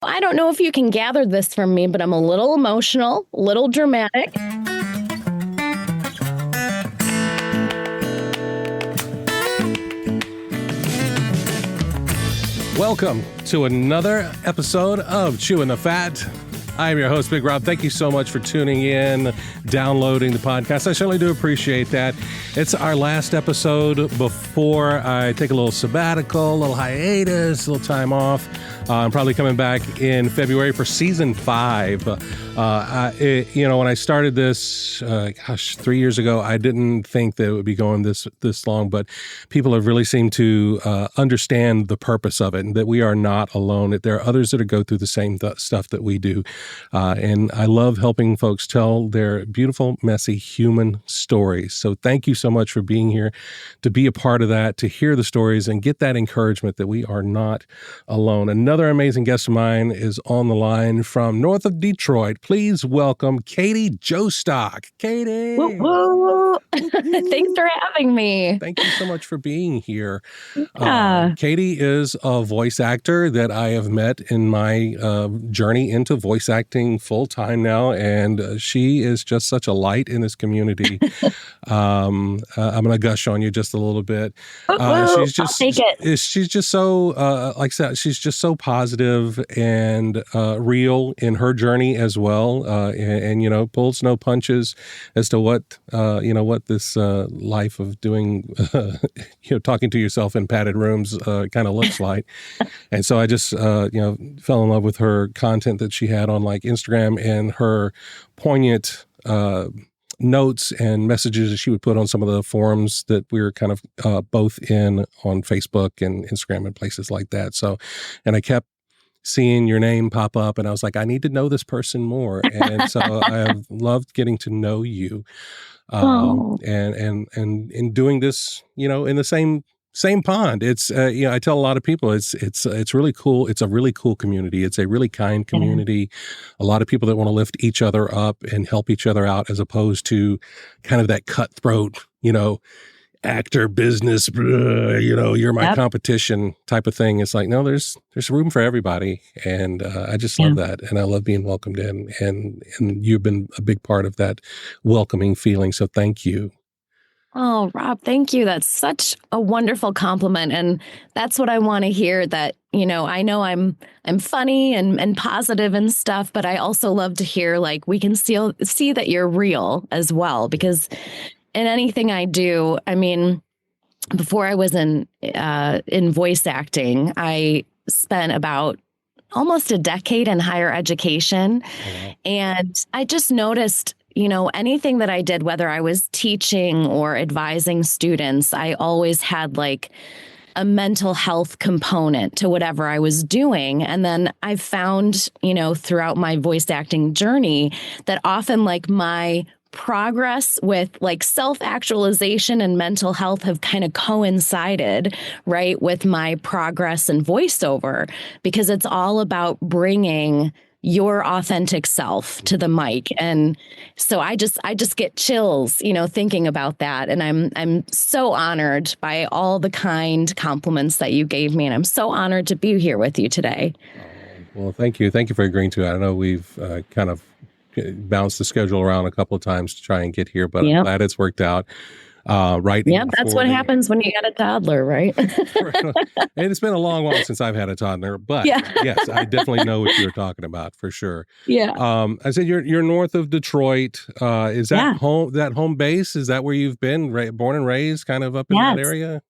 I don't know if you can gather this from me, but I'm a little emotional, a little dramatic. Welcome to another episode of Chewing the Fat. I'm your host, Big Rob. Thank you so much for tuning in, downloading the podcast. I certainly do appreciate that. It's our last episode before I take a little sabbatical, a little hiatus, a little time off. I'm probably coming back in February for season 5. When I started this, 3 years ago, I didn't think that it would be going this long, but people have really seemed to understand the purpose of it and that we are not alone. There are others that go through the same stuff that we do. And I love helping folks tell their beautiful, messy human stories. So thank you so much for being here to be a part of that, to hear the stories and get that encouragement that we are not alone. Another amazing guest of mine is on the line from north of Detroit. Please welcome Katie Jostock. Katie. Woo, woo. Thanks for having me. Thank you so much for being here. Yeah. Katie is a voice actor that I have met in my journey into voice acting full time now, and she is just such a light in this community. I'm going to gush on you just a little bit. I'll take it. She's just so, like I said, she's just so positive and real in her journey as well, and pulls no punches as to what this life of doing, talking to yourself in padded rooms kind of looks like. And so I just, fell in love with her content that she had on like Instagram and her poignant notes and messages that she would put on some of the forums that we were kind of both in on Facebook and Instagram and places like that. So, and I kept seeing your name pop up and I was like, I need to know this person more. And so I have loved getting to know you. And in doing this, in the same pond. It's I tell a lot of people it's really cool. It's a really cool community. It's a really kind community. A lot of people that want to lift each other up and help each other out, as opposed to kind of that cutthroat, actor business, you're my competition type of thing. It's like, no, there's room for everybody. And I just love that. And I love being welcomed in. And you've been a big part of that welcoming feeling. So thank you. Oh, Rob, thank you. That's such a wonderful compliment. And that's what I want to hear, that, I know I'm funny and positive and stuff, but I also love to hear, like, we can see that you're real as well, because in anything I do, I mean, before I was in voice acting, I spent about almost a decade in higher education. And I just noticed, anything that I did, whether I was teaching or advising students, I always had like a mental health component to whatever I was doing. And then I found, throughout my voice acting journey, that often like my progress with like self-actualization and mental health have kind of coincided, right, with my progress in voiceover, because it's all about bringing your authentic self to the mic. And so I just get chills, thinking about that. And I'm so honored by all the kind compliments that you gave me. And I'm so honored to be here with you today. Well, thank you. Thank you for agreeing to it. I know we've kind of bounced the schedule around a couple of times to try and get here, but I'm glad it's worked out. Right. Yeah, that's what happens when you got a toddler, right? And it's been a long while since I've had a toddler, but yes, I definitely know what you're talking about for sure. Yeah. I said you're north of Detroit. Is that home base? Is that where you've been born and raised, kind of up in that area?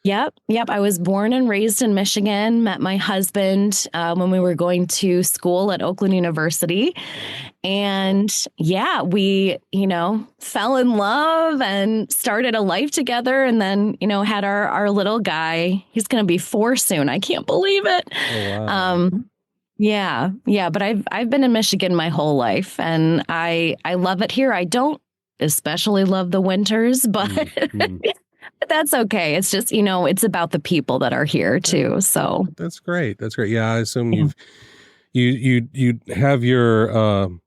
Yep. I was born and raised in Michigan, met my husband when we were going to school at Oakland University. And we, fell in love and started a life together, and then, had our little guy. He's going to be 4 soon. I can't believe it. Oh, wow. But I've been in Michigan my whole life, and I love it here. I don't especially love the winters, but that's okay. It's just, it's about the people that are here too. So that's great. Yeah, I assume you have your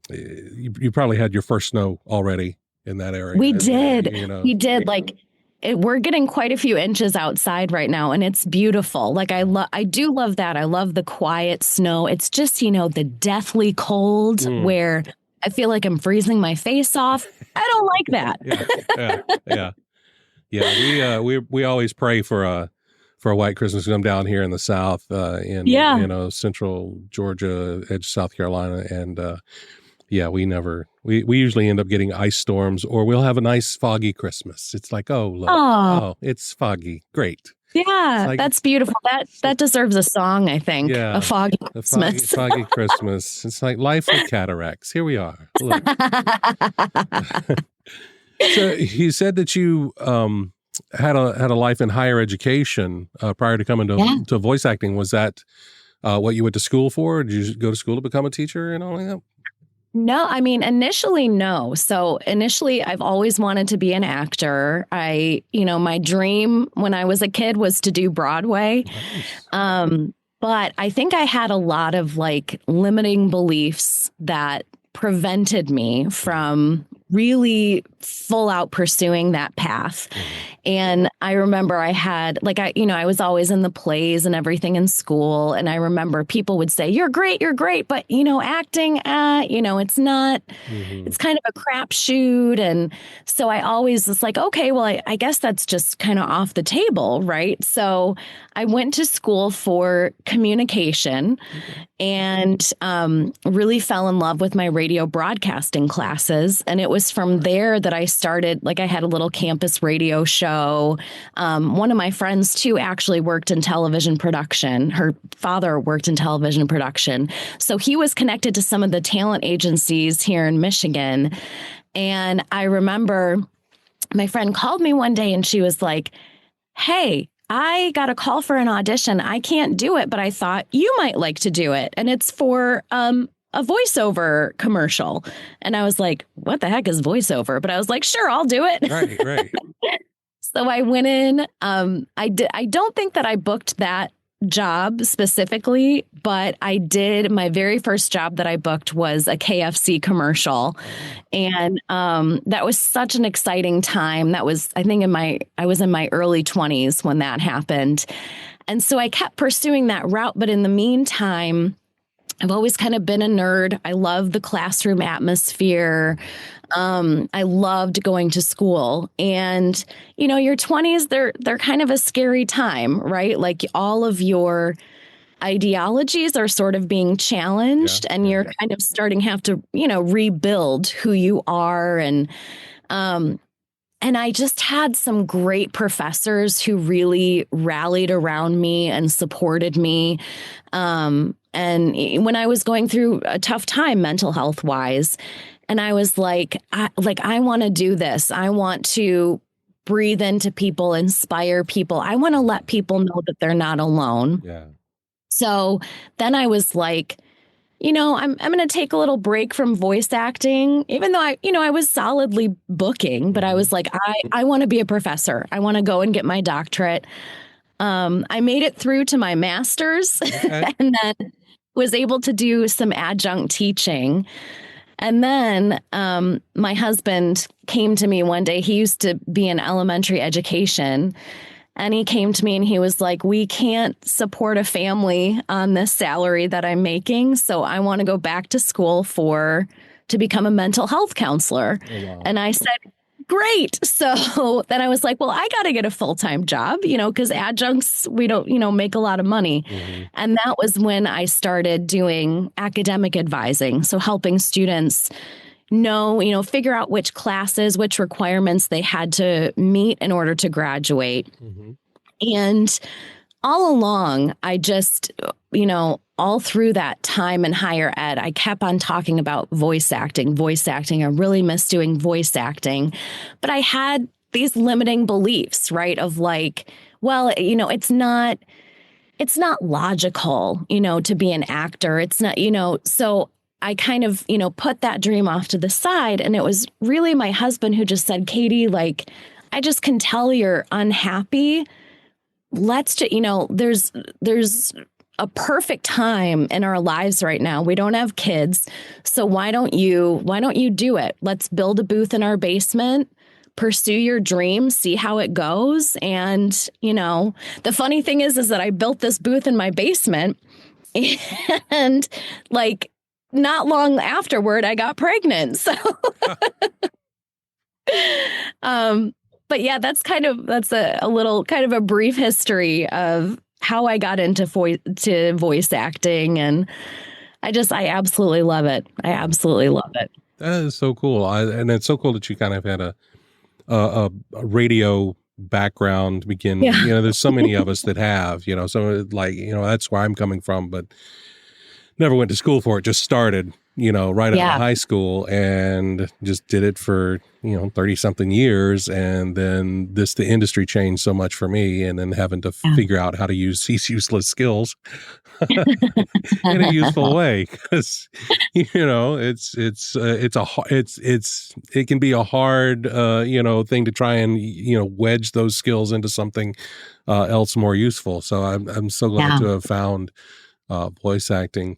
you probably had your first snow already in that area. We did. We did. Like we're getting quite a few inches outside right now, and it's beautiful. Like I do love that. I love the quiet snow. It's just, the deathly cold where I feel like I'm freezing my face off. I don't like that. Yeah. We always pray for a white Christmas. I'm down here in the South, in central Georgia, edge South Carolina, and we usually end up getting ice storms, or we'll have a nice foggy Christmas. It's like, oh look, it's foggy, great. Yeah, like, that's beautiful. That deserves a song, I think. Yeah, a foggy Christmas. Foggy Christmas. It's like life with cataracts. Here we are. Look. So you said that you had a life in higher education prior to coming to voice acting. Was that what you went to school for? Did you go to school to become a teacher and all like that? No, I mean, initially, no. So initially, I've always wanted to be an actor. My dream when I was a kid was to do Broadway. Nice. But I think I had a lot of limiting beliefs that prevented me from really full out pursuing that path. And I remember I had I was always in the plays and everything in school. And I remember people would say, you're great, but acting, it's not, it's kind of a crapshoot. And so I always was like, okay, well, I guess that's just kind of off the table. Right. So I went to school for communication and really fell in love with my radio broadcasting classes. And it was from there that I started, I had a little campus radio show. One of my friends, too, actually worked in television production. Her father worked in television production. So he was connected to some of the talent agencies here in Michigan. And I remember my friend called me one day and she was like, hey, I got a call for an audition. I can't do it, but I thought you might like to do it. And it's for a voiceover commercial. And I was like, what the heck is voiceover? But I was like, sure, I'll do it. Right. So I went in. I don't think that I booked that job specifically, but I did. My very first job that I booked was a KFC commercial. And that was such an exciting time. That was, I think I was in my early 20s when that happened. And so I kept pursuing that route. But in the meantime, I've always kind of been a nerd. I love the classroom atmosphere. I loved going to school. And, your 20s, they're kind of a scary time, right? Like all of your ideologies are sort of being challenged and you're kind of starting to have to, rebuild who you are. And I just had some great professors who really rallied around me and supported me. And when I was going through a tough time mental health wise, and I was like, I want to do this. I want to breathe into people, inspire people. I want to let people know that they're not alone. Yeah. So then I was like, I'm going to take a little break from voice acting, even though I was solidly booking, but I was like, I want to be a professor. I want to go and get my doctorate. I made it through to my master's and then was able to do some adjunct teaching. And then my husband came to me one day. He used to be in elementary education. And he came to me and he was like, we can't support a family on this salary that I'm making. So I want to go back to school to become a mental health counselor. Oh, wow. And I said, great. So then I was like, well, I got to get a full-time job, because adjuncts, we don't, make a lot of money. Mm-hmm. And that was when I started doing academic advising. So helping students know, figure out which classes, which requirements they had to meet in order to graduate. Mm-hmm. And all along, I just, all through that time in higher ed, I kept on talking about voice acting. I really miss doing voice acting. But I had these limiting beliefs, right? Of well, it's not logical, to be an actor. It's not, so I kind of, put that dream off to the side. And it was really my husband who just said, Katie, I just can tell you're unhappy. Let's just, there's a perfect time in our lives right now. We don't have kids. So why don't you do it? Let's build a booth in our basement, pursue your dreams, see how it goes. And, the funny thing is that I built this booth in my basement and like not long afterward, I got pregnant. So, but yeah, that's a little kind of a brief history of how I got into voice acting. And I absolutely love it. I absolutely love it. That is so cool. And it's so cool that you kind of had a radio background to begin. Yeah. There's so many of us that have, so like, that's where I'm coming from, but never went to school for it. Just started, right out of high school and just did it for, 30 something years. And then the industry changed so much for me, and then having to figure out how to use these useless skills in a useful way. Cause it can be a hard, thing to try and, wedge those skills into something, else more useful. So I'm so glad to have found, voice acting.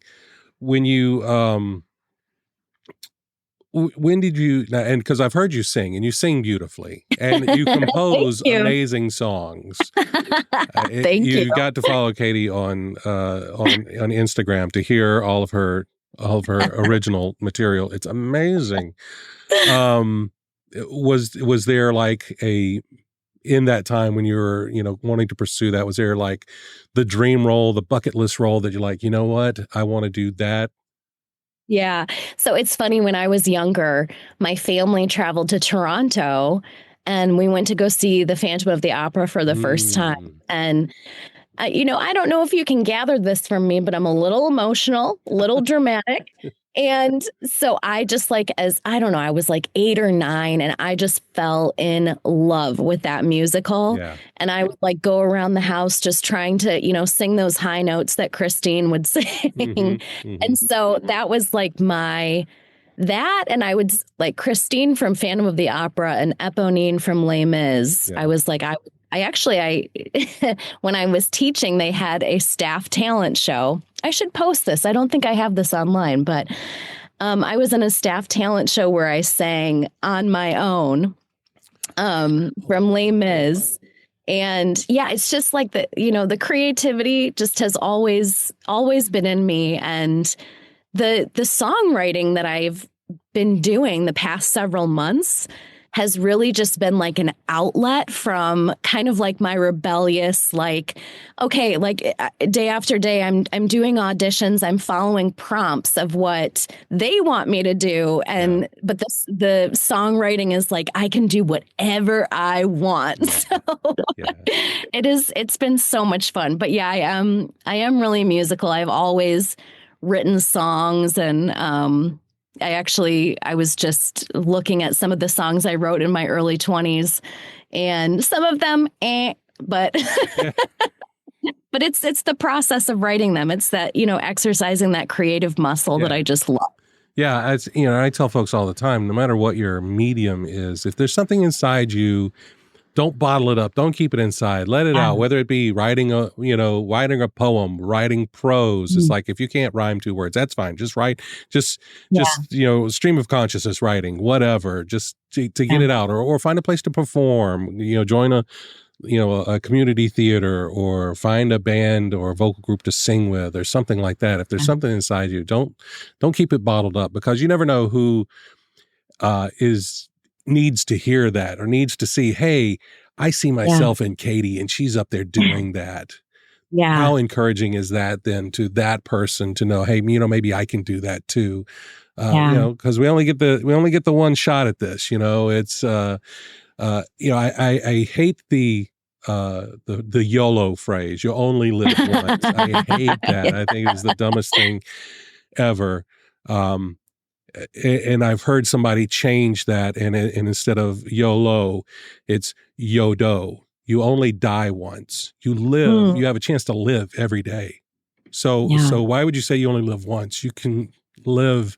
When you, when did you, and because I've heard you sing, and you sing beautifully, and you compose amazing songs. Thank you. You got to follow Katie on Instagram to hear all of her original material. It's amazing. Was there like in that time when you were, wanting to pursue that, was there like the dream role, the bucket list role that you're like, you know what, I want to do that? Yeah. So it's funny, when I was younger, my family traveled to Toronto and we went to go see the Phantom of the Opera for the first time. And, I don't know if you can gather this from me, but I'm a little emotional, a little dramatic. And so I just I was like 8 or 9, and I just fell in love with that musical. Yeah. And I would like go around the house just trying to, sing those high notes that Christine would sing. And so that was like and I would like Christine from Phantom of the Opera and Eponine from Les Mis. Yeah. I was like, when I was teaching, they had a staff talent show. I should post this. I don't think I have this online, but I was in a staff talent show where I sang On My Own from Les Mis. And yeah, it's just like the creativity just has always been in me. And the songwriting that I've been doing the past several months has really just been like an outlet from kind of like my rebellious, like, okay, like day after day, I'm doing auditions, I'm following prompts of what they want me to do. And, but the songwriting is like, I can do whatever I want. So it's been so much fun. But yeah, I am really musical. I've always written songs, and, I was just looking at some of the songs I wrote in my early 20s, and some of them, but but it's the process of writing them. It's that, exercising that creative muscle that I just love. Yeah, it's, I tell folks all the time, no matter what your medium is, if there's something inside you, don't bottle it up. Don't keep it inside. Let it out. Whether it be writing a poem, writing prose. It's like, if you can't rhyme 2 words, that's fine. Just write. Just stream of consciousness writing. Whatever. Just to get it out, or find a place to perform. Join a community theater, or find a band or a vocal group to sing with, or something like that. If there's something inside you, don't keep it bottled up, because you never know who needs to hear that, or needs to see, hey, I see myself in Katie, and she's up there doing that. Yeah. How encouraging is that then to that person to know, hey, maybe I can do that too. Because we only get the one shot at this. It's I hate the YOLO phrase. You only live once. I hate that. I think it's the dumbest thing ever. And I've heard somebody change that, and instead of YOLO, it's YODO. You only die once. You live. You have a chance to live every day. So why would you say you only live once? You can live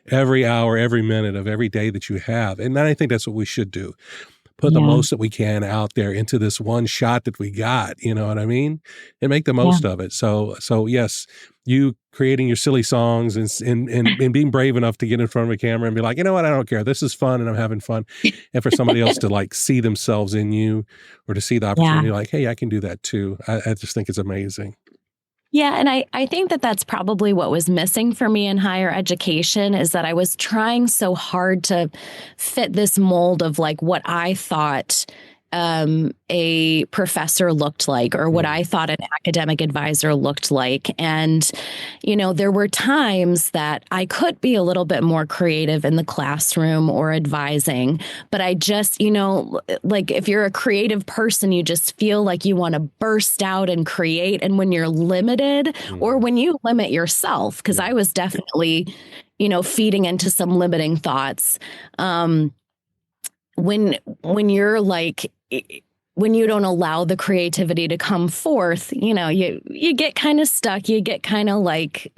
every hour, every minute of every day that you have. And I think that's what we should do. put the Yeah. most that we can out there into this one shot that we got, you know what I mean? And make the Yeah. most of it. So yes, you creating your silly songs and being brave enough to get in front of a camera and be like, you know what, I don't care. This is fun and I'm having fun. And for somebody else to like see themselves in you or to see the Yeah. opportunity, like, hey, I can do that too. I just think it's amazing. Yeah. And I think that that's probably what was missing for me in higher education is that I was trying so hard to fit this mold of like what I thought a professor looked like or what I thought an academic advisor looked like. And, there were times that I could be a little bit more creative in the classroom or advising, but I just, like if you're a creative person, you just feel like you want to burst out and create. And when you're limited or when you limit yourself, because I was definitely, feeding into some limiting thoughts. When you're like when you don't allow the creativity to come forth, you get kind of stuck. You get kind of like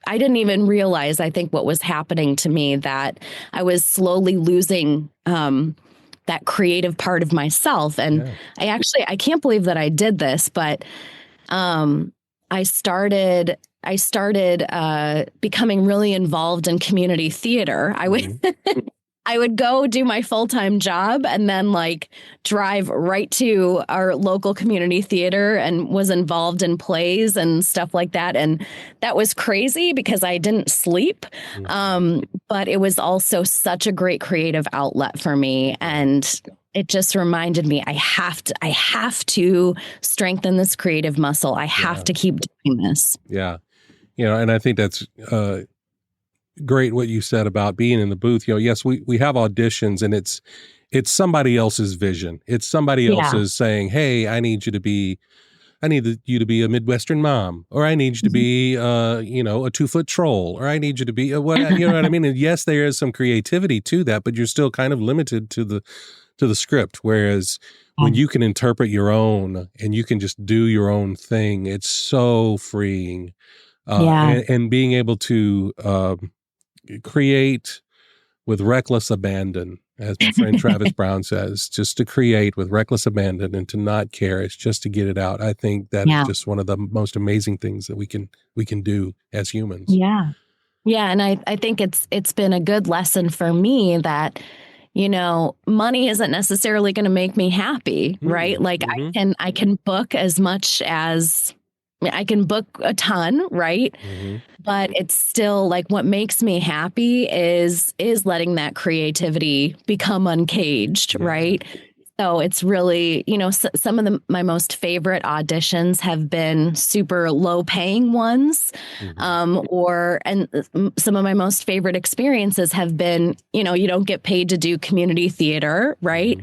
I didn't even realize, I think, what was happening to me, that I was slowly losing that creative part of myself. And I can't believe that I did this, but I started becoming really involved in community theater. I would go do my full-time job and then like drive right to our local community theater and was involved in plays and stuff like that. And that was crazy because I didn't sleep. But it was also such a great creative outlet for me. And it just reminded me I have to strengthen this creative muscle. I have to keep doing this. Yeah. And I think that's great what you said about being in the booth. Yes, we have auditions and it's somebody else's vision. It's somebody else's saying, hey, I need you to be a Midwestern Mom, or I need you to be, a 2-foot troll, or I need you to be what, you know what I mean? And yes, there is some creativity to that, but you're still kind of limited to the script. Whereas when you can interpret your own and you can just do your own thing, it's so freeing. And being able to, create with reckless abandon, as my friend Travis Brown says, just to create with reckless abandon and to not care. It's just to get it out. I think that is just one of the most amazing things that we can do as humans. Yeah. Yeah. And I think it's been a good lesson for me that, money isn't necessarily going to make me happy, right? Like I can book as much as I can book a ton, right? But it's still like what makes me happy is letting that creativity become uncaged, right? So it's really, some of my most favorite auditions have been super low paying ones. And some of my most favorite experiences have been, you don't get paid to do community theater, right?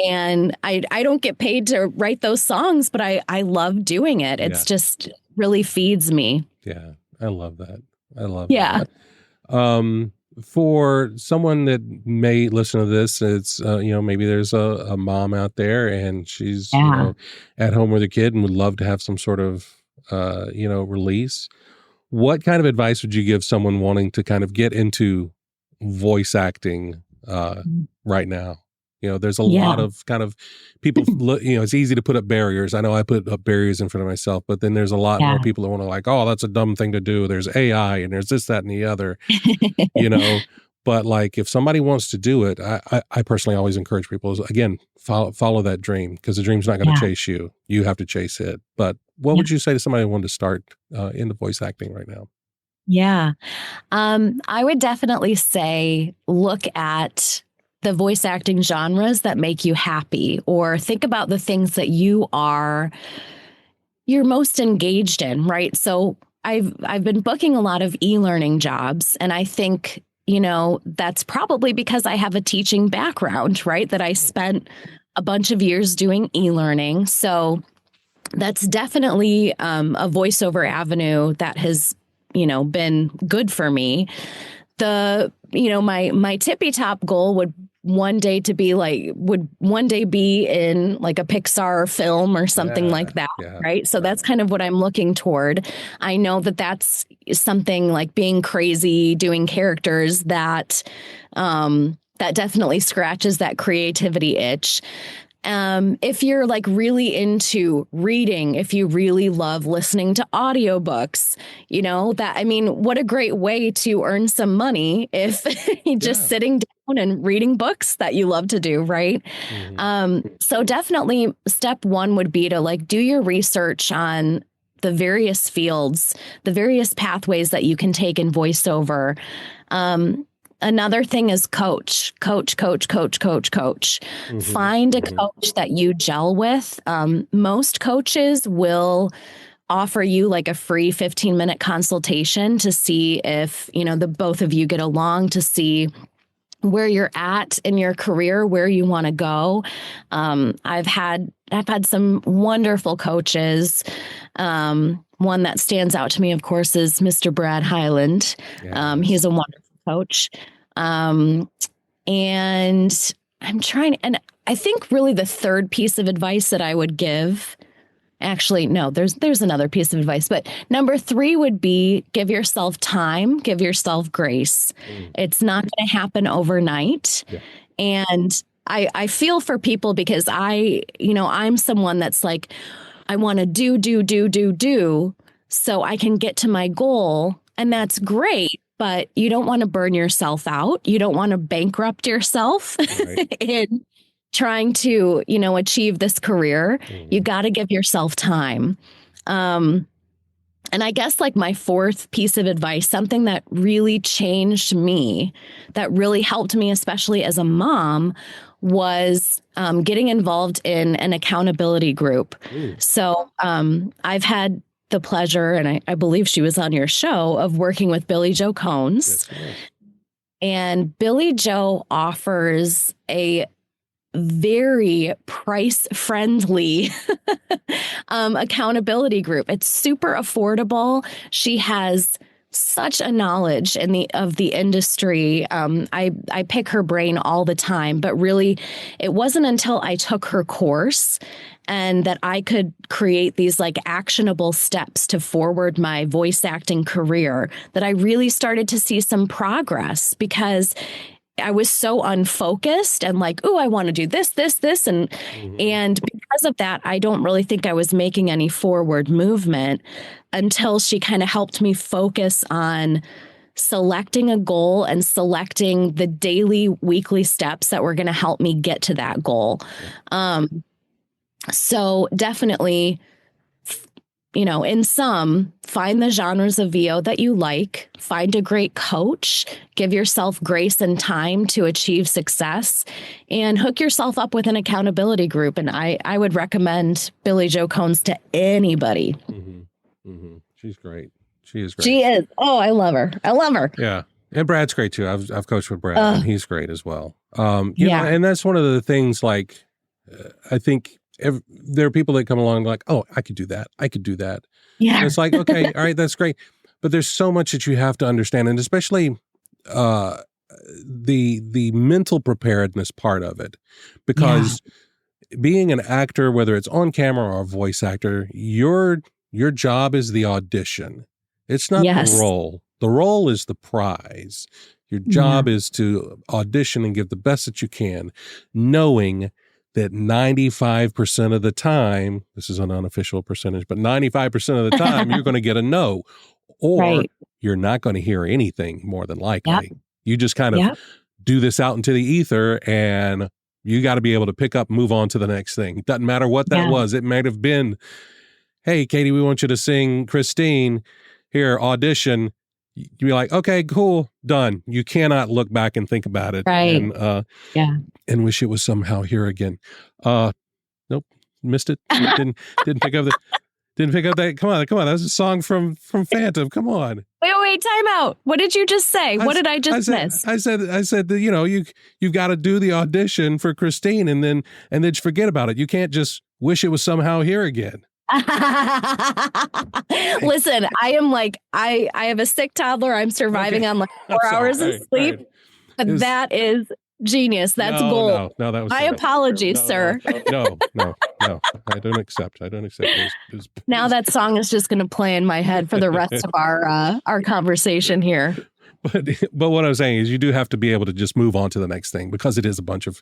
And I don't get paid to write those songs, but I love doing it. It's just really feeds me. Yeah. I love that. I love that. For someone that may listen to this, it's, maybe there's a mom out there and she's, at home with a kid and would love to have some sort of, release. What kind of advice would you give someone wanting to kind of get into voice acting right now? There's a lot of kind of people, it's easy to put up barriers. I know I put up barriers in front of myself, but then there's a lot more people that want to like, oh, that's a dumb thing to do. There's AI and there's this, that, and the other, but like if somebody wants to do it, I personally always encourage people is, again, follow that dream, because the dream's not going to chase you. You have to chase it. But what would you say to somebody who wanted to start into voice acting right now? Yeah. I would definitely say look at the voice acting genres that make you happy, or think about the things that you're most engaged in, right? So I've been booking a lot of e-learning jobs, and I think, that's probably because I have a teaching background, right? That I spent a bunch of years doing e-learning. So that's definitely a voiceover avenue that has, been good for me. My tippy top goal would one day be in like a Pixar film or something like that. Right. So that's kind of what I'm looking toward. I know that that's something like being crazy, doing characters that, that definitely scratches that creativity itch. If you're like really into reading, if you really love listening to audiobooks, I mean, what a great way to earn some money if you're just sitting down and reading books that you love to do, right? So definitely step one would be to like do your research on the various fields, the various pathways that you can take in voiceover. Another thing is coach. Find a coach that you gel with. Most coaches will offer you like a free 15-minute consultation to see if, the both of you get along, to see where you're at in your career, where you want to go. I've had some wonderful coaches. One that stands out to me, of course, is Mr. Brad Highland. He's a wonderful coach. And and I think really the third piece of advice that I would give, actually, no, there's another piece of advice, but number 3 would be give yourself time, give yourself grace. It's not going to happen overnight. Yeah. And I feel for people because I'm someone that's like, I want to do so I can get to my goal. And that's great. But you don't want to burn yourself out. You don't want to bankrupt yourself in trying to, achieve this career. You got to give yourself time. And I guess like my 4th piece of advice, something that really changed me, that really helped me, especially as a mom, was getting involved in an accountability group. So I've had the pleasure, and I believe she was on your show, of working with Billy Joe Cones. Yes, and Billy Joe offers a very price-friendly accountability group. It's super affordable. She has such a knowledge of the industry. I pick her brain all the time, but really it wasn't until I took her course and that I could create these like actionable steps to forward my voice acting career that I really started to see some progress, because I was so unfocused and like, oh, I want to do this. And because of that, I don't really think I was making any forward movement until she kind of helped me focus on selecting a goal and selecting the daily, weekly steps that were going to help me get to that goal. So definitely, in sum, find the genres of VO that you like, find a great coach, give yourself grace and time to achieve success, and hook yourself up with an accountability group. And I would recommend Billy Joe Cones to anybody. She's great. She is great. She is. Oh, I love her. Yeah. And Brad's great too. I've coached with Brad and he's great as well. You know, and that's one of the things, like, I think there are people that come along like, oh, I could do that. Yeah. And it's like, okay, all right, that's great. But there's so much that you have to understand. And especially the mental preparedness part of it, because being an actor, whether it's on camera or a voice actor, your job is the audition. It's not the role. The role is the prize. Your job is to audition and give the best that you can, knowing that 95% of the time, this is an unofficial percentage, but 95% of the time you're going to get a no, or you're not going to hear anything, more than likely. You just kind of do this out into the ether, and you got to be able to pick up and move on to the next thing. It doesn't matter what that was. It might have been, hey, Katie, we want you to sing Christine. Here, audition. You'd be like, okay, cool, done. You cannot look back and think about it. And wish it was somehow here again. Nope, missed it. Didn't pick up that. Come on. That was a song from Phantom. Come on. Wait, time out. What did you just say? What did I just miss? I said that, you've got to do the audition for Christine and then forget about it. You can't just wish it was somehow here again. Listen, I am like, I have a sick toddler. I'm surviving on like 4 hours of sleep. Right. But that is genius. That's gold. No, that was my apologies, sir. No. I don't accept. Now that song is just going to play in my head for the rest of our conversation here. but what I'm saying is you do have to be able to just move on to the next thing because it's a bunch of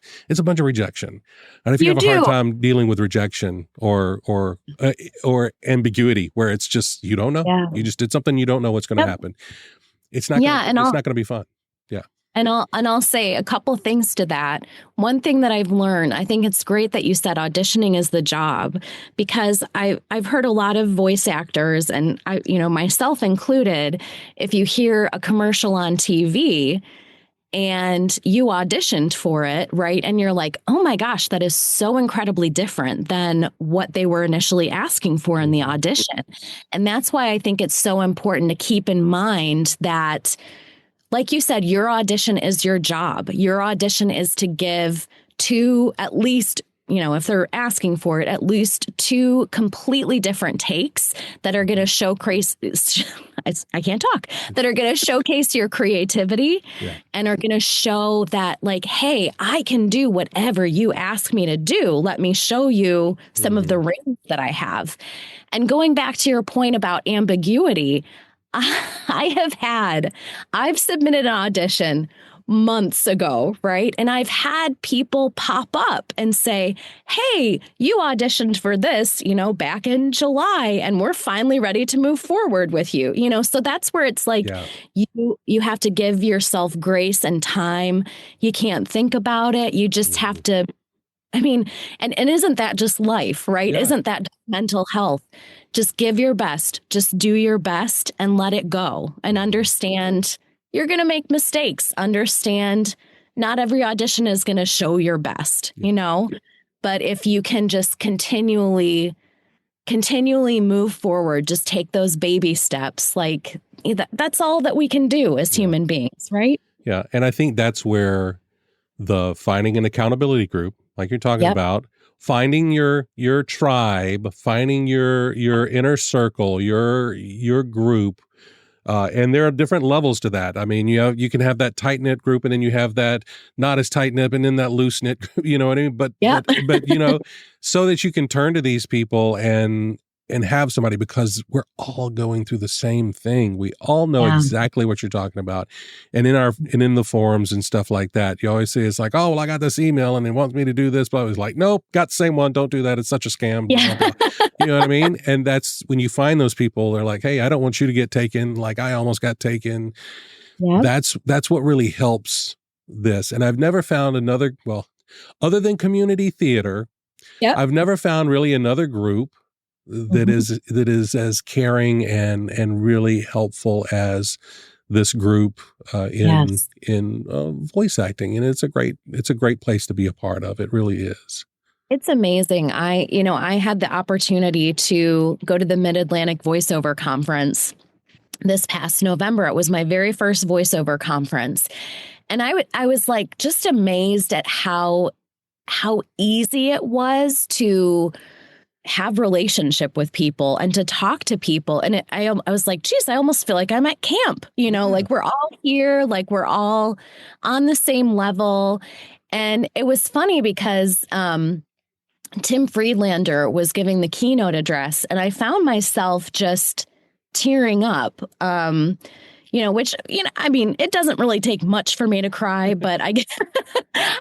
rejection. And if you You have a hard do. time dealing with rejection or ambiguity where it's just you don't know, Yeah. you just did something, you don't know what's going to Yep. happen. Yeah. It's not going to be fun. Yeah. And I'll say a couple things to that. One thing that I've learned, I think it's great that you said auditioning is the job, because I've heard a lot of voice actors, and I, myself included, if you hear a commercial on TV and you auditioned for it, right? And you're like, oh my gosh, that is so incredibly different than what they were initially asking for in the audition. And that's why I think it's so important to keep in mind that, like you said, your audition is your job. Your audition is to give two, at least, if they're asking for it, at least two completely different takes that are going to showcase, I can't talk, that are going to showcase your creativity and are going to show that, like, hey, I can do whatever you ask me to do. Let me show you some of the range that I have. And going back to your point about ambiguity, I've submitted an audition months ago, right? And I've had people pop up and say, hey, you auditioned for this, back in July, and we're finally ready to move forward with you. So that's where it's like you have to give yourself grace and time. You can't think about it. You just have to, and isn't that just life, right? Yeah. Isn't that mental health? Just give your best, just do your best and let it go, and understand you're going to make mistakes. Understand not every audition is going to show your best, but if you can just continually move forward, just take those baby steps. Like that's all that we can do as human beings, right? Yeah. And I think that's where the finding an accountability group, like you're talking about, finding your tribe, finding your inner circle, your group, and there are different levels to that. I mean, you can have that tight knit group, and then you have that not as tight knit, and then that loose knit. You know what I mean? But so that you can turn to these people and have somebody, because we're all going through the same thing. We all know exactly what you're talking about. And in the forums and stuff like that, you always say it's like, oh, well, I got this email and it wants me to do this, but I was like, nope, got the same one. Don't do that. It's such a scam. Blah, blah, blah. You know what I mean? And that's when you find those people, they're like, hey, I don't want you to get taken. Like I almost got taken. That's what really helps this. And I've never found other than community theater, I've never found really another group that is as caring and really helpful as this group in voice acting. And it's a great place to be a part of. It really is. It's amazing. I had the opportunity to go to the Mid-Atlantic Voiceover Conference this past November. It was my very first voiceover conference. And I was like just amazed at how easy it was to have relationship with people and to talk to people. And I was like, geez, I almost feel like I'm at camp, like we're all here, like we're all on the same level. And it was funny because Tim Friedlander was giving the keynote address, and I found myself just tearing up. Which, it doesn't really take much for me to cry, but I get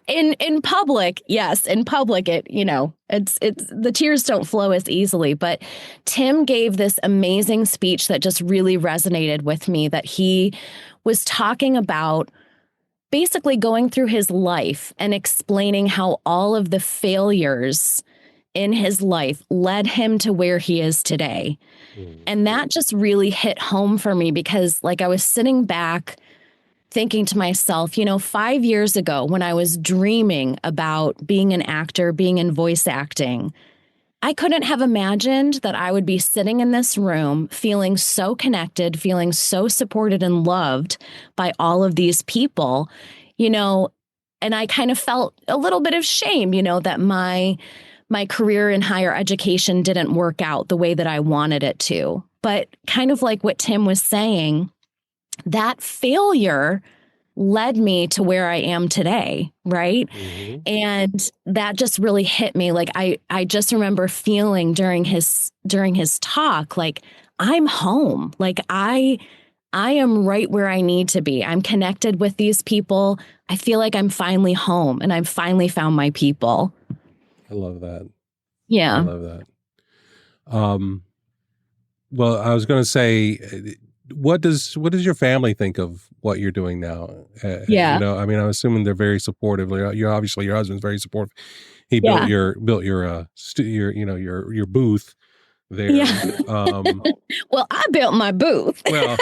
in public, yes, in public, it's the tears don't flow as easily. But Tim gave this amazing speech that just really resonated with me, that he was talking about basically going through his life and explaining how all of the failures in his life led him to where he is today. And that just really hit home for me, because like I was sitting back thinking to myself, 5 years ago when I was dreaming about being an actor, being in voice acting, I couldn't have imagined that I would be sitting in this room feeling so connected, feeling so supported and loved by all of these people, and I kind of felt a little bit of shame, that my career in higher education didn't work out the way that I wanted it to. But kind of like what Tim was saying, that failure led me to where I am today, right? And that just really hit me. Like I just remember feeling during his talk, like I'm home. Like I I am right where I need to be. I'm connected with these people. I feel like I'm finally home and I've finally found my people. I love that. I Yeah. love that. Um, well, I was going to say, what does your family think of what you're doing now? Yeah. I mean, I'm assuming they're very supportive. You're obviously your husband's very supportive. He built Yeah. your booth there. Yeah. Well, I built my booth. Well,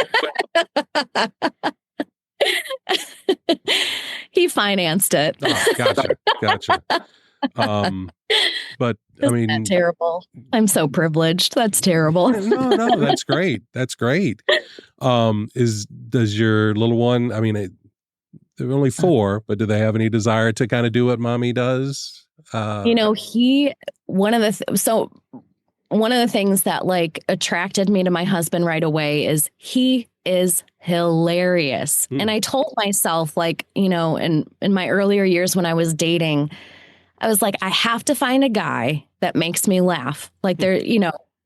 He financed it. gotcha. Um, but I Isn't that mean, terrible? I'm so privileged. That's terrible. no, that's great. That's great. Does your little one? I mean, they're only 4, but do they have any desire to kind of do what mommy does? You know, one of the things that like attracted me to my husband right away is he is hilarious. And I told myself, like, in my earlier years when I was dating, I was like, I have to find a guy that makes me laugh. Like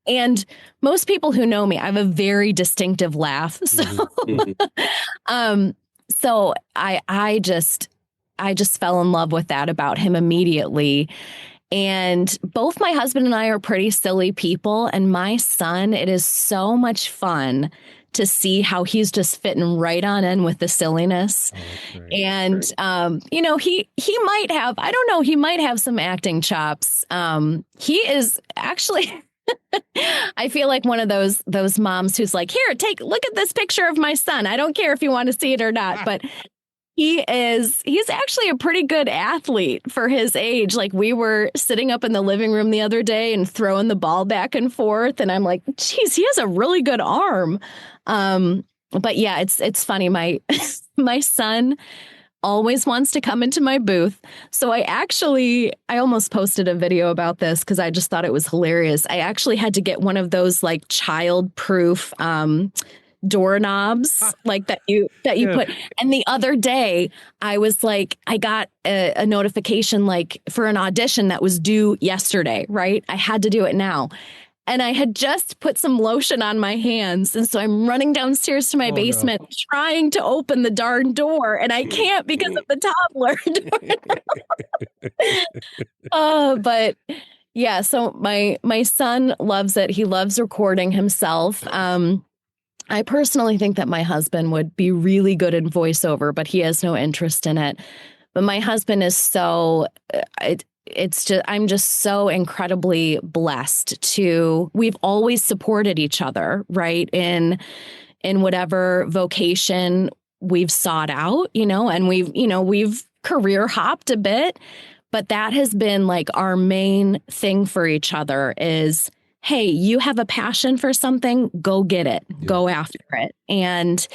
and most people who know me, I have a very distinctive laugh. So so I just fell in love with that about him immediately. And both my husband and I are pretty silly people. And my son, it is so much fun to see how he's just fitting right on in with the silliness. And, he might have, I don't know, he might have some acting chops. He is actually, I feel like one of those moms who's like, here, look at this picture of my son. I don't care if you want to see it or not, but he's actually a pretty good athlete for his age. Like, we were sitting up in the living room the other day and throwing the ball back and forth. And I'm like, geez, he has a really good arm. But yeah, it's funny. My son always wants to come into my booth. So I almost posted a video about this because I just thought it was hilarious. I actually had to get one of those like child-proof doorknobs like that you put. And the other day I was like, I got a notification like for an audition that was due yesterday, right? I had to do it now. And I had just put some lotion on my hands. And so I'm running downstairs to my basement trying to open the darn door. And I can't because of the toddler. But yeah, so my son loves it. He loves recording himself. I personally think that my husband would be really good in voiceover, but he has no interest in it. But my husband is I'm just so incredibly blessed we've always supported each other, right? In whatever vocation we've sought out, and we've career hopped a bit, but that has been like our main thing for each other is, hey, you have a passion for something, go get it, go after it. And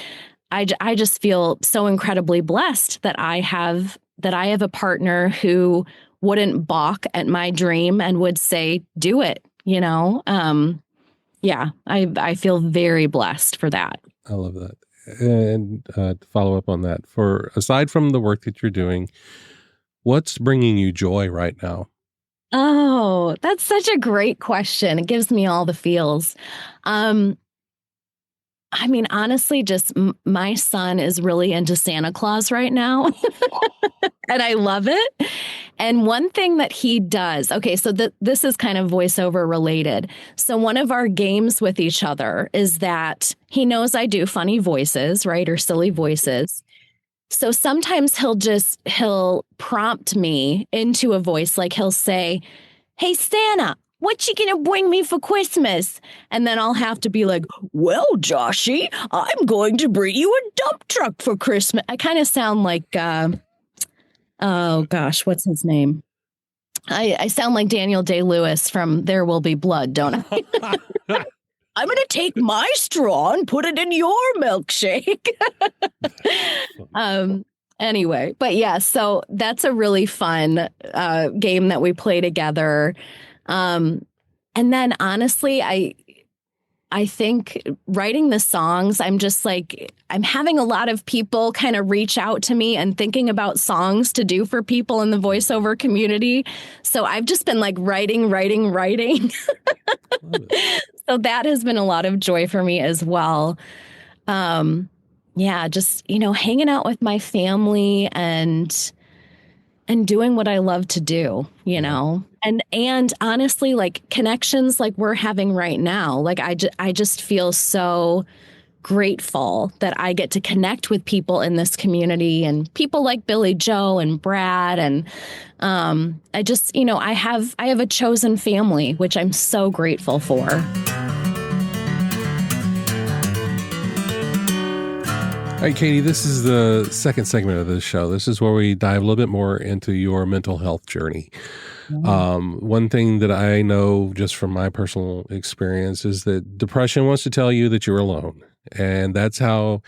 I just feel so incredibly blessed that I have a partner who wouldn't balk at my dream and would say, do it, I feel very blessed for that. I love that. And to follow up on that, aside from the work that you're doing, what's bringing you joy right now? Oh, that's such a great question. It gives me all the feels. I mean, honestly, just my son is really into Santa Claus right now. And I love it. And one thing that he does, okay, so this is kind of voiceover related. So one of our games with each other is that he knows I do funny voices, right? Or silly voices. So sometimes he'll prompt me into a voice, like he'll say, hey, Santa, what you gonna bring me for Christmas? And then I'll have to be like, well, Joshy, I'm going to bring you a dump truck for Christmas. I kind of sound like, oh gosh, what's his name? I sound like Daniel Day-Lewis from There Will Be Blood, don't I? I'm going to take my straw and put it in your milkshake. Anyway, but yeah, so that's a really fun game that we play together. And then honestly, I think writing the songs, I'm just like, I'm having a lot of people kind of reach out to me and thinking about songs to do for people in the voiceover community. So I've just been like writing. So that has been a lot of joy for me as well. Um, yeah, just, hanging out with my family and doing what I love to do, Yeah. And honestly, like connections like we're having right now, like I just feel so grateful that I get to connect with people in this community and people like Billy Joe and Brad and I just, I have a chosen family, which I'm so grateful for. All right, Katie, this is the second segment of this show. This is where we dive a little bit more into your mental health journey. One thing that I know just from my personal experience is that depression wants to tell you that you're alone. And that's how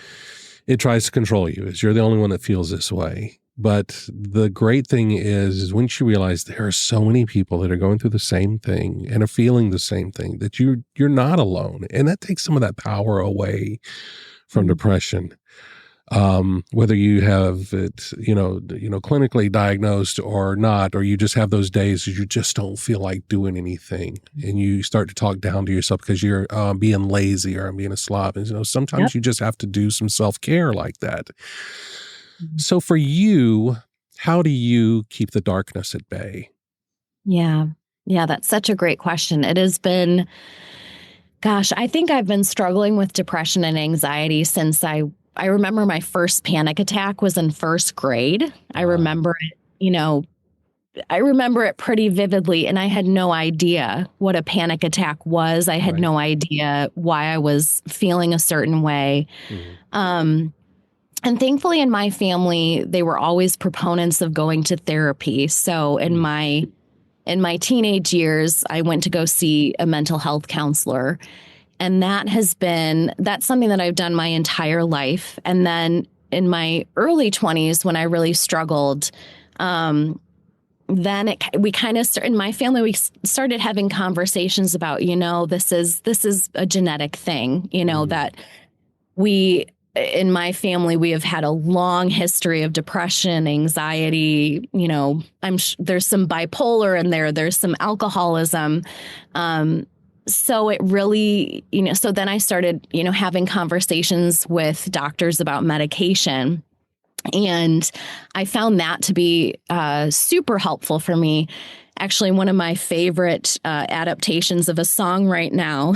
it tries to control you, is you're the only one that feels this way. But the great thing is once you realize there are so many people that are going through the same thing and are feeling the same thing, that you're not alone. And that takes some of that power away from depression. Whether you have it, clinically diagnosed or not, or you just have those days that you just don't feel like doing anything, and you start to talk down to yourself because you're being lazy or being a slob. And sometimes you just have to do some self-care like that. So for you, how do you keep the darkness at bay? Yeah. Yeah, that's such a great question. It has been, gosh, I think I've been struggling with depression and anxiety since I remember my first panic attack was in first grade. I remember it, I remember it pretty vividly, and I had no idea what a panic attack was. I had no idea why I was feeling a certain way. And thankfully in my family, they were always proponents of going to therapy. So in my teenage years, I went to go see a mental health counselor. And that's something that I've done my entire life. And then in my early 20s, when I really struggled, then we kind of in my family, we started having conversations about, this is a genetic thing, that in my family, we have had a long history of depression, anxiety, there's some bipolar in there, there's some alcoholism. So it really, so then I started, having conversations with doctors about medication. And I found that to be super helpful for me. Actually, one of my favorite adaptations of a song right now,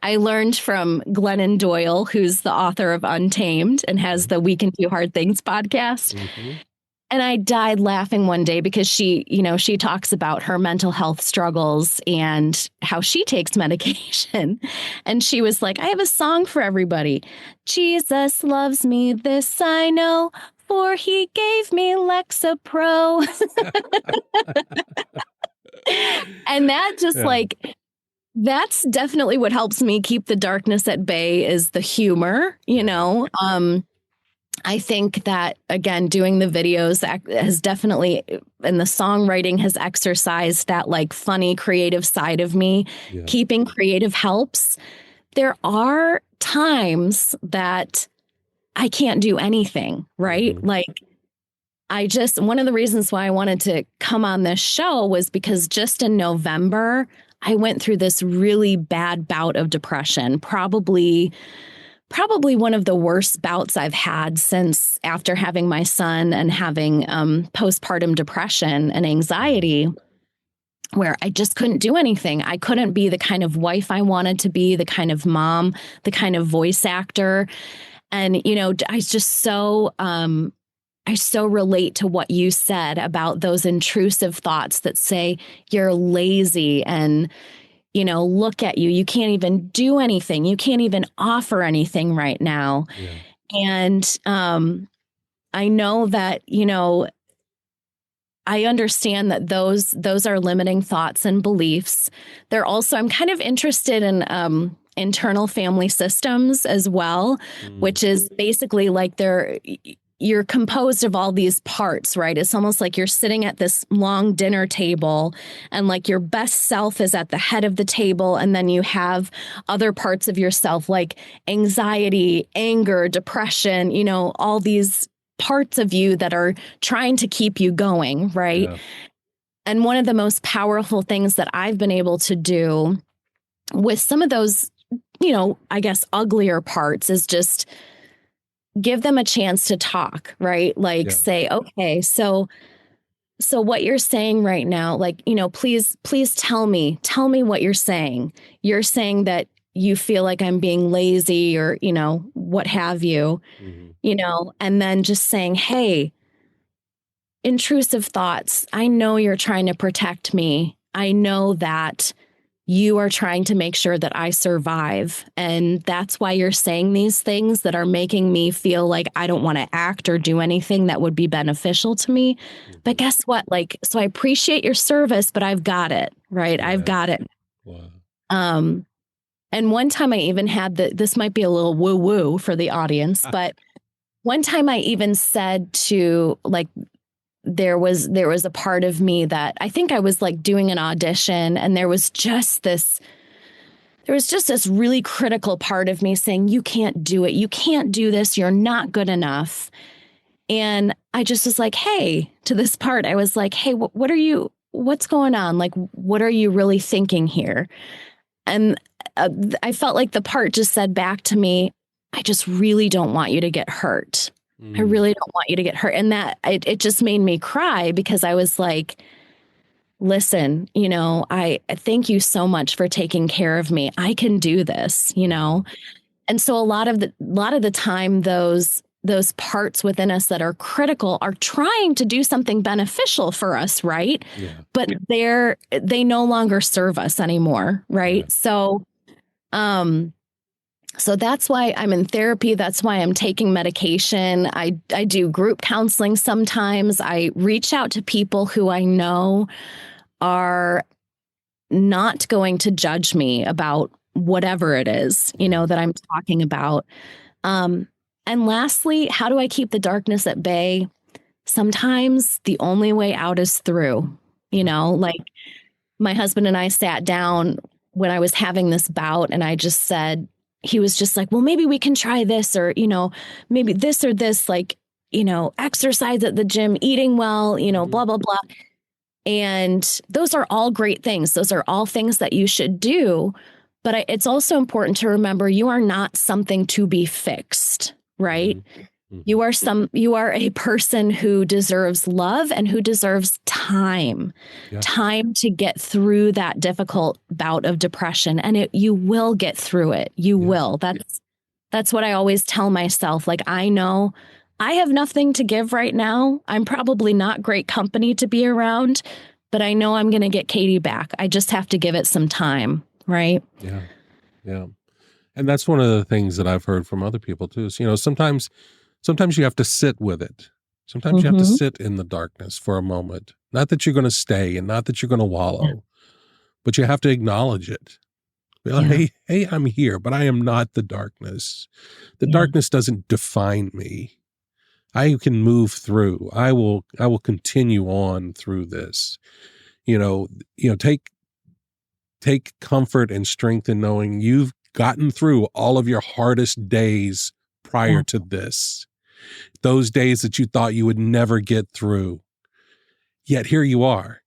I learned from Glennon Doyle, who's the author of Untamed and has the We Can Do Hard Things podcast. And I died laughing one day because she talks about her mental health struggles and how she takes medication. And she was like, I have a song for everybody. Jesus loves me, this I know, for he gave me Lexapro. And that just that's definitely what helps me keep the darkness at bay is the humor, I think that, again, doing the videos has definitely, and the songwriting has exercised that like funny, creative side of me. Yeah. Keeping creative helps. There are times that I can't do anything, right? Mm-hmm. Like one of the reasons why I wanted to come on this show was because just in November, I went through this really bad bout of depression, probably one of the worst bouts I've had since after having my son and having postpartum depression and anxiety, where I just couldn't do anything. I couldn't be the kind of wife I wanted to be, the kind of mom, the kind of voice actor. And, I so relate to what you said about those intrusive thoughts that say you're lazy and look at you. You can't even do anything. You can't even offer anything right now. Yeah. And I know that, I understand that those are limiting thoughts and beliefs. I'm kind of interested in internal family systems as well, which is basically like you're composed of all these parts, right? It's almost like you're sitting at this long dinner table and like your best self is at the head of the table. And then you have other parts of yourself like anxiety, anger, depression, all these parts of you that are trying to keep you going, right? Yeah. And one of the most powerful things that I've been able to do with some of those I guess uglier parts is just give them a chance to talk, right? Like Yeah. say, okay, so what you're saying right now, like, please tell me what you're saying. You're saying that you feel like I'm being lazy or, what have you, Hmm. and then just saying, hey, intrusive thoughts. I know you're trying to protect me. I know that you are trying to make sure that I survive. And that's why you're saying these things that are making me feel like I don't want to act or do anything that would be beneficial to me. But Hmm. guess what? Like, so I appreciate your service, but I've got it, right? I've Yeah. got it. Wow. Um, and one time I even had this might be a little woo woo for the audience, Ah, but one time I even said to like, there was a part of me that I think I was like doing an audition and there was just this really critical part of me saying, you can't do it. You can't do this. You're not good enough. And I just was like, hey, to this part, I was like, hey, what's going on? Like, what are you really thinking here? And I felt like the part just said back to me, I just really don't want you to get hurt. I mm, really don't want you to get hurt. And that it just made me cry because I was like, listen, I thank you so much for taking care of me. I can do this. mhm. And so a lot of the time those parts within us that are critical are trying to do something beneficial for us, right? Yeah. But they no longer serve us anymore, Yeah. right? Um so that's why I'm in therapy. That's why I'm taking medication. I do group counseling sometimes. I reach out to people who I know are not going to judge me about whatever it is, Yeah. that I'm talking about. Um, and lastly, how do I keep the darkness at bay? Sometimes the only way out is through, Yeah. like my husband and I sat down when I was having this bout and I just said, he was just like, well, maybe we can try this or, maybe this or this, like, exercise at the gym, eating well, Hmm. blah, blah, blah. And those are all great things. Those are all things that you should do. But it's also important to remember you are not something to be fixed, right? Hmm. Hmm. You are a person who deserves love and who deserves time. Yeah. Time to get through that difficult bout of depression. And you will get through it. You Yeah. will. That's what I always tell myself. Like, I know I have nothing to give right now. I'm probably not great company to be around, but I know I'm going to get Katie back. I just have to give it some time, right? Yeah. Yeah. And that's one of the things that I've heard from other people too is, sometimes you have to sit with it. Sometimes you have to Mm-hmm. sit in the darkness for a moment. Not that you're going to stay and not that you're going to Yeah. wallow, but you have to acknowledge it. Be like, Yeah. hey, I'm here, but I am not the darkness. The Yeah. darkness doesn't define me. I can move through. I will continue on through this. You know, take comfort and strength in knowing you've gotten through all of your hardest days prior Yeah. to this. Those days that you thought you would never get through. Yet here you are.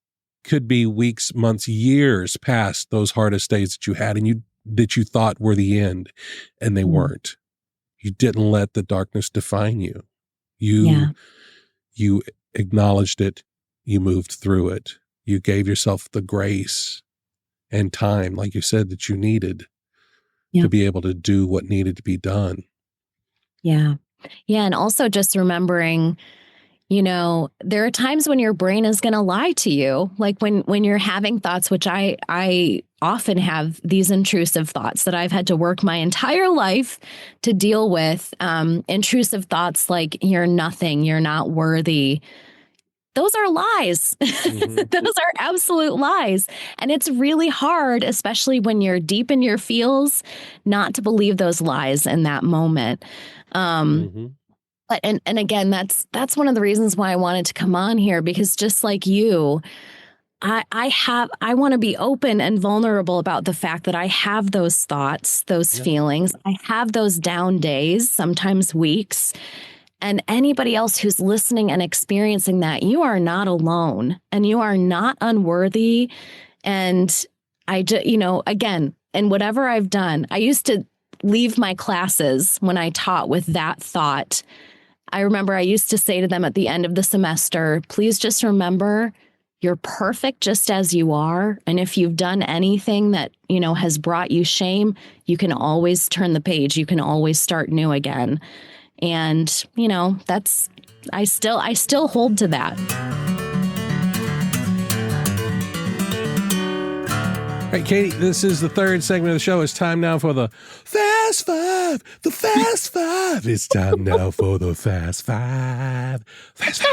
Could be weeks, months, years past those hardest days that you had and that you thought were the end, and they Yeah. weren't. You didn't let the darkness define you. You Yeah. you acknowledged it, you moved through it. You gave yourself the grace and time, like you said, that you needed to Yeah. be able to do what needed to be done. Yeah. Yeah. And also just remembering, there are times when your brain is going to lie to you, like when you're having thoughts, which I often have these intrusive thoughts that I've had to work my entire life to deal with. Intrusive thoughts like you're nothing, you're not worthy. Those are lies. Hmm. Those are absolute lies. And it's really hard, especially when you're deep in your feels, not to believe those lies in that moment. Um, Hmm. but and again, that's one of the reasons why I wanted to come on here because just like you, I want to be open and vulnerable about the fact that I have those thoughts, those Yeah. feelings. I have those down days, sometimes weeks. And anybody else who's listening and experiencing that, you are not alone and you are not unworthy. And again, and whatever I've done, I used to leave my classes when I taught with that thought. I remember I used to say to them at the end of the semester, please just remember you're perfect just as you are. And if you've done anything that, has brought you shame, you can always turn the page. You can always start new again. And, I still hold to that. All right, Katie, this is the third segment of the show. It's time now for the Fast Five. The Fast Five. It's time now for the Fast Five. Fast Five.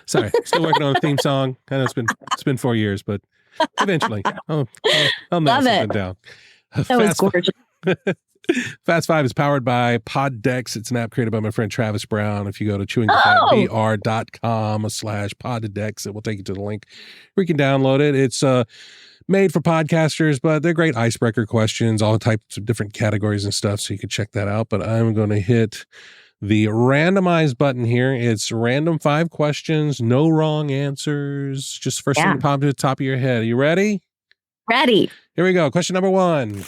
Sorry, still working on a theme song. I know it's been 4 years, but eventually I'll nail something down. That was gorgeous. Fast Five is powered by Poddex. It's an app created by my friend Travis Brown. If you go to chewingthefat.com/Poddex, it will take you to the link where you can download it. It's made for podcasters, but they're great icebreaker questions, all types of different categories and stuff, so you can check that out. But I'm going to hit the randomize button here. It's random 5 questions, no wrong answers. Just first thing to pop to the top of your head. Are you ready? Ready. Here we go. Question number 1.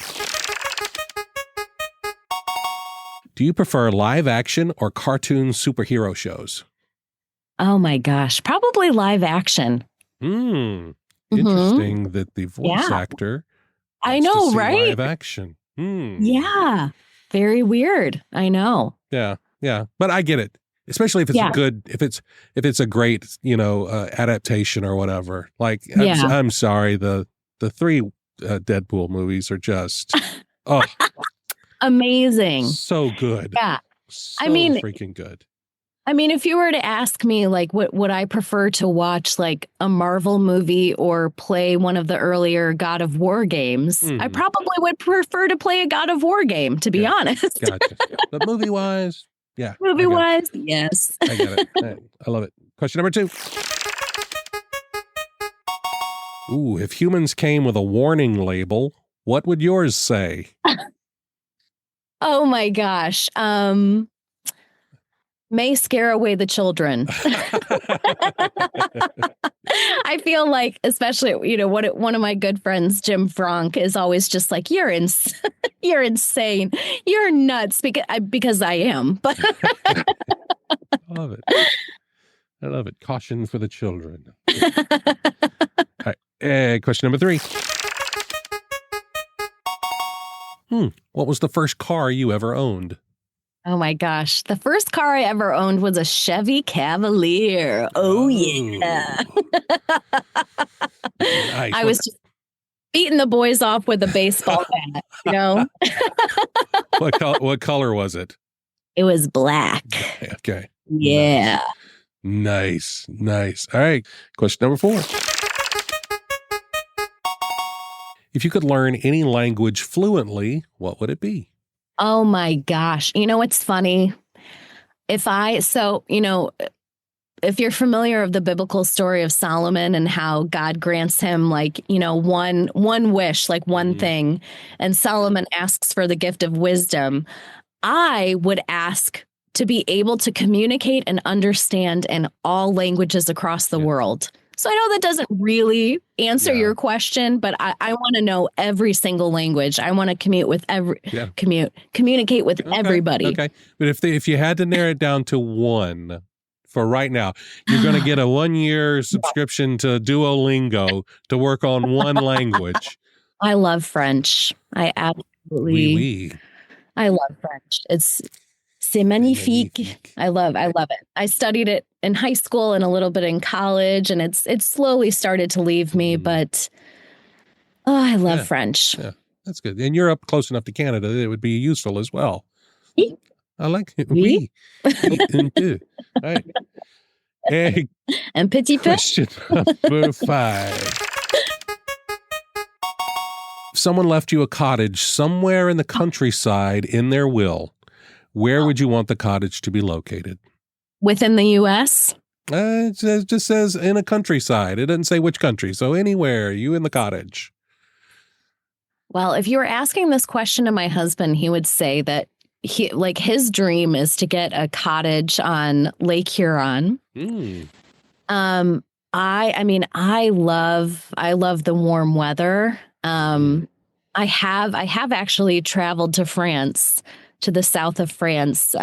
Do you prefer live action or cartoon superhero shows? Oh my gosh, probably live action. Interesting that the voice actor. I know, right? Live action. Yeah. Very weird. I know. Yeah. But I get it. Especially if it's if it's a great, adaptation or whatever. Like, I'm sorry. The 3 Deadpool movies are just, amazing. So good. Yeah. So freaking good. I mean, if you were to ask me, like, what would I prefer to watch, like a Marvel movie or play one of the earlier God of War games, I probably would prefer to play a God of War game, to be honest. Gotcha. But movie-wise, Movie-wise, yes. I get it. I love it. Question number 2. Ooh, if humans came with a warning label, what would yours say? Oh my gosh. May scare away the children. I feel like, especially, one of my good friends, Jim Frank, is always just like, you're insane. You're nuts, because I am. But I love it. I love it. Caution for the children. All right. Question number 3. What was the first car you ever owned? Oh my gosh. The first car I ever owned was a Chevy Cavalier. Oh yeah. Nice. I was just beating the boys off with a baseball bat, What color was it? It was black. Okay. Yeah. Nice. All right. Question number 4. If you could learn any language fluently, what would it be? Oh my gosh. It's funny. If you're familiar of the biblical story of Solomon and how God grants him one wish, like one thing, and Solomon asks for the gift of wisdom, I would ask to be able to communicate and understand in all languages across the world. So I know that doesn't really answer your question, but I want to know every single language. I want to communicate with everybody. Okay. But if you had to narrow it down to one for right now, you're going to get a 1-year subscription to Duolingo to work on one language. I love French. I absolutely. Oui. I love French. C'est magnifique. I love it. I studied it in high school and a little bit in college, and it's slowly started to leave me, but I love French. Yeah, that's good. And you're up close enough to Canada that it would be useful as well. Oui. I like it. Oui. All right. Hey, and petit peu. Question number 5. If someone left you a cottage somewhere in the countryside in their will, where would you want the cottage to be located? Within the U.S.? It just says in a countryside. It doesn't say which country. So anywhere, you in the cottage. Well, if you were asking this question to my husband, he would say that his dream is to get a cottage on Lake Huron. I love the warm weather. I have actually traveled to France, to the south of France.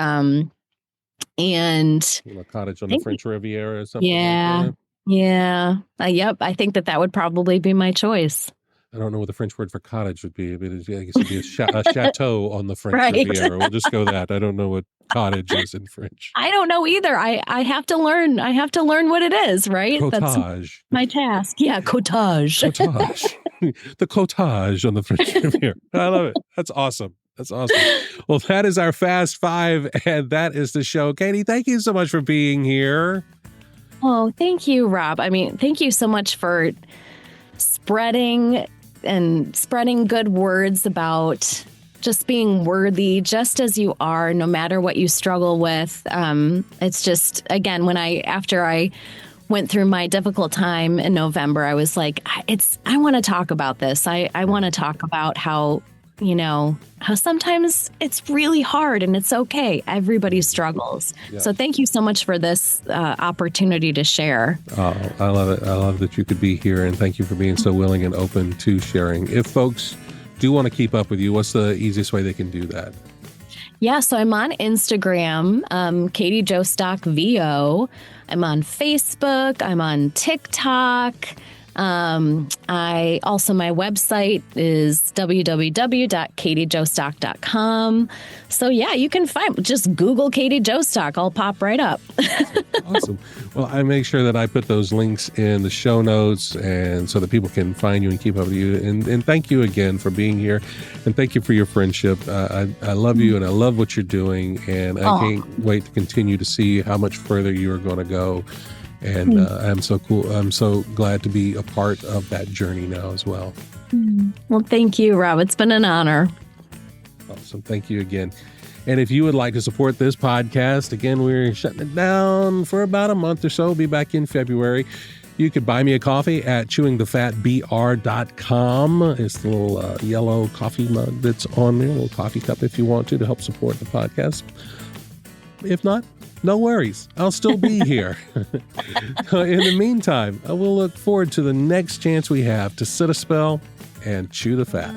And A cottage on the think, French Riviera or something like yeah, that. yeah. Yep. I think that would probably be my choice. I don't know what the French word for cottage would be, but I guess it'd be a chateau on the French Right. Riviera. We'll just go that. I don't know what cottage is in French. I don't know either. I have to learn. I have to learn what it is, right? That's Cottage. my task. Yeah, cottage. Cottage. The cottage on the French Riviera. I love it. That's awesome. That's awesome. Well, that is our Fast Five, and that is the show. Katie, thank you so much for being here. Oh, thank you, Rob. I mean, thank you so much for spreading good words about just being worthy, just as you are, no matter what you struggle with. It's just, again, after I went through my difficult time in November, I was like, I want to talk about this. I want to talk about how sometimes it's really hard and it's okay. Everybody struggles. Yeah. So thank you so much for this opportunity to share. Oh, I love it. I love that you could be here, and thank you for being so willing and open to sharing. If folks do want to keep up with you, what's the easiest way they can do that? Yeah, so I'm on Instagram, Katie Jostock VO. I'm on Facebook. I'm on TikTok. My website is www.katiejostock.com. So yeah, you can just Google Katie Jostock. I'll pop right up. Awesome. Well, I make sure that I put those links in the show notes, and so that people can find you and keep up with you. And thank you again for being here, and thank you for your friendship. I love you, and I love what you're doing, and I can't wait to continue to see how much further you are going to go. And I'm so cool. I'm so glad to be a part of that journey now as well. Well, thank you, Rob. It's been an honor. Awesome. Thank you again. And if you would like to support this podcast, again, we're shutting it down for about a month or so. We'll be back in February. You could buy me a coffee at chewingthefatbr.com. It's the little yellow coffee mug that's on there, a little coffee cup if you want to help support the podcast. If not, no worries. I'll still be here. In the meantime, I will look forward to the next chance we have to sit a spell and chew the fat.